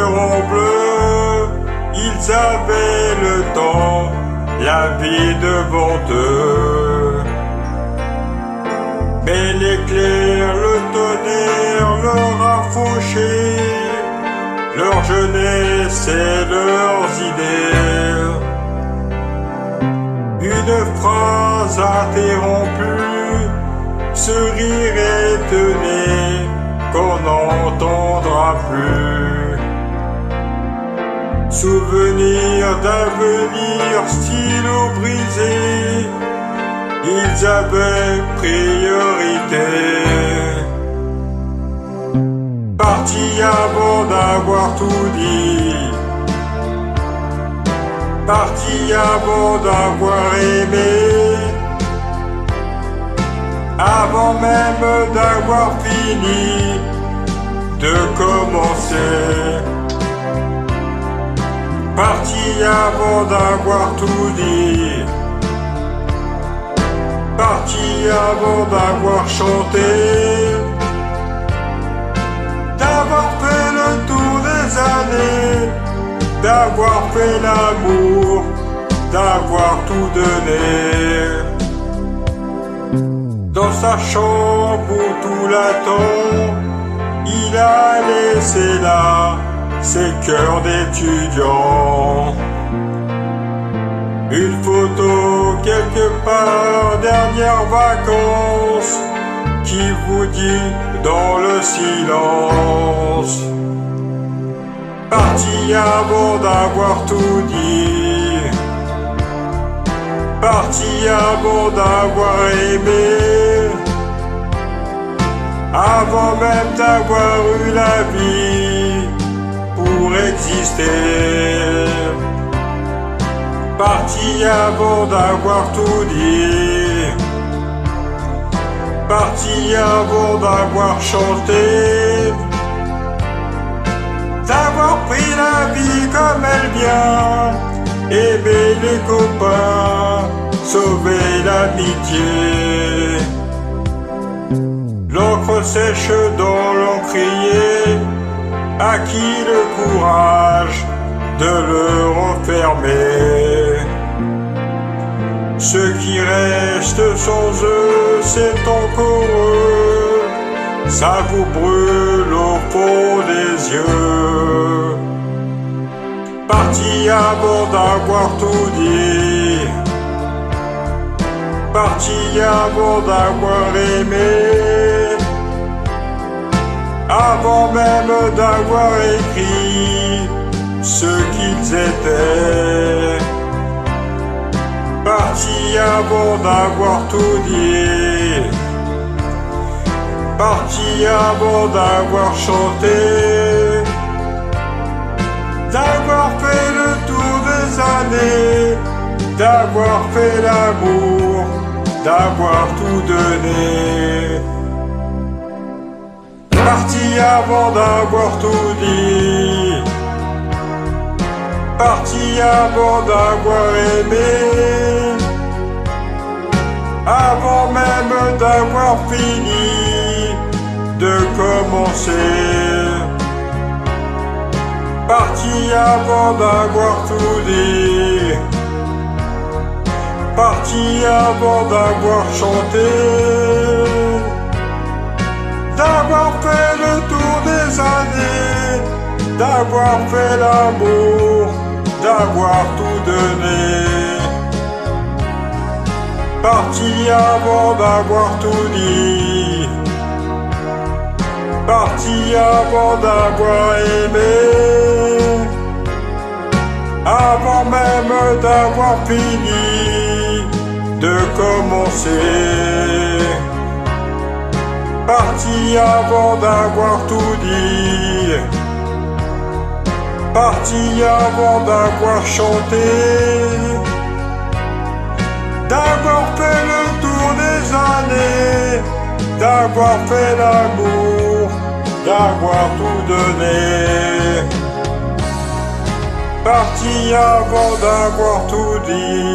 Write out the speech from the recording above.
seront bleus, ils avaient le temps, la vie devant eux. Mais l'éclair, le tonnerre leur a fauché leur jeunesse et leurs idées. Une phrase interrompue, ce rire étonné qu'on n'entendra plus. Souvenir d'avenir, stylo brisé, ils avaient priorité. Partis avant d'avoir tout dit, partis avant d'avoir aimé, avant même d'avoir fini de commencer. Partis avant d'avoir tout dit, partis avant d'avoir chanté, d'avoir fait le tour des années, d'avoir fait l'amour, d'avoir tout donné. Dans sa chambre où tout l'attend, il a laissé là ses cœurs d'étudiant. Une photo quelque part, dernière vacances, qui vous dit dans le silence. Parti avant d'avoir tout dit, parti avant d'avoir aimé, avant même d'avoir eu la vie pour exister. Parti avant d'avoir tout dit, parti avant d'avoir chanté, d'avoir pris la vie comme elle vient, aimer les copains, sauver l'amitié. L'encre sèche dans l'encrier, à qui le courage de le refermer. Ceux qui restent sans eux, c'est encore eux, ça vous brûle au fond des yeux. Parti avant d'avoir tout dit, parti avant d'avoir aimé, avant même d'avoir écrit ce qu'ils étaient. Parti avant d'avoir tout dit, parti avant d'avoir chanté, d'avoir fait le tour des années, d'avoir fait l'amour, d'avoir tout donné. Parti avant d'avoir tout dit, parti avant d'avoir aimé, avant même d'avoir fini de commencer. Parti avant d'avoir tout dit, parti avant d'avoir chanté, d'avoir fait le tour des années, d'avoir fait l'amour, d'avoir tout donné. Parti avant d'avoir tout dit, parti avant d'avoir aimé, avant même d'avoir fini de commencer. Parti avant d'avoir tout dit, parti avant d'avoir chanté, d'avoir fait le tour des années, d'avoir fait l'amour, d'avoir tout donné. Parti avant d'avoir tout dit,